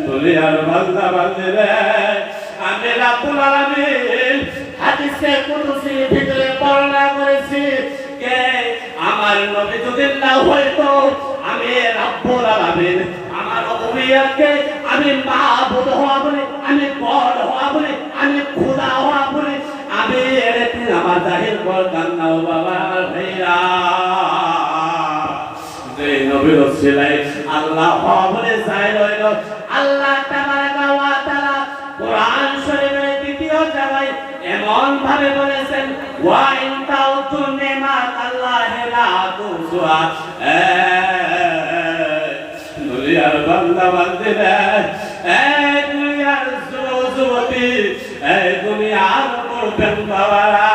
দুনিয়ার বান্দা বান্দিরে আমি রাব্বুল আলামিন হাদিসে কুদসির ভিতরে বর্ণনা করেছি কে আমার নবী যদি না হইতো আমি রাব্বুল আলামিন আমার রুবিয়াতকে আমি মাবুদ হওয়া বলে আমি গড হওয়া বলে আমি খোদা হওয়া বলে আমি এরকম আমার জাহির করতাম না বাবা ভাইরা যে নবীর ওসিলায় আল্লাহ হওয়া বলে যাই রইল আল্লাহ তাবারাকা ওয়া তাআলা কোরআন শরীফের দ্বিতীয় জায়গায় এমন ভাবে বলেছেন ওয়া ইন তাউতু নিমাত আল্লাহি লা তুসুহা দুনিয়ার বান্দা বান্দিরা দুনিয়ার যুবতী দুনিয়ার মুরব্বিন বাবারা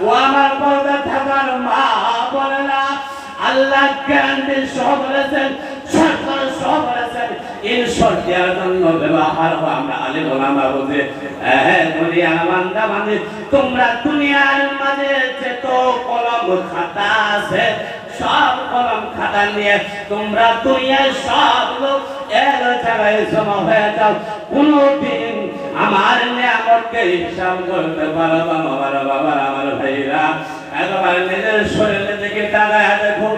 ও আমার পর্দা থাকার মা বোনেরা আল্লাহ গ্যারান্টি সহ বলেছেন সরকার সহ বলেছেন ইনশাআল্লাহ দেওয়ার জন্য ব্যবহার হয় আমরা আলেম ওলামা বলে দুনিয়ার বান্দা বান্দি তোমরা দুনিয়ার মাঝে যত কলম খাতা আছে সব কলম খাতা নিয়ে তোমরা দুনিয়ার সব লোক এক জায়গায় জমা হয়ে যাও কোনদিন আমার নিয়ামতকে হিসাব করতে পারবা বাবা আমার ভাইরা একবার নিজের শরীরের দিকে তাকায় দেখো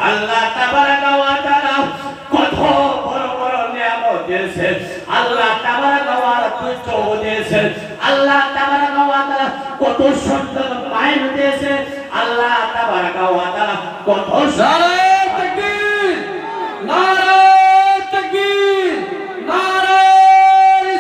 আল্লাহ তাবারাকা ওয়া তাআলা কত বড় বড় নিয়ামত দিয়েছে আল্লাহ তাবারাকা ওয়া তাআলা দিয়েছে আল্লাহ তাবারাকা ওয়া তাআলা কত সুন্দর মাইন্ড দিয়েছে আল্লাহ তাবারাকা ওয়া তাআলা কত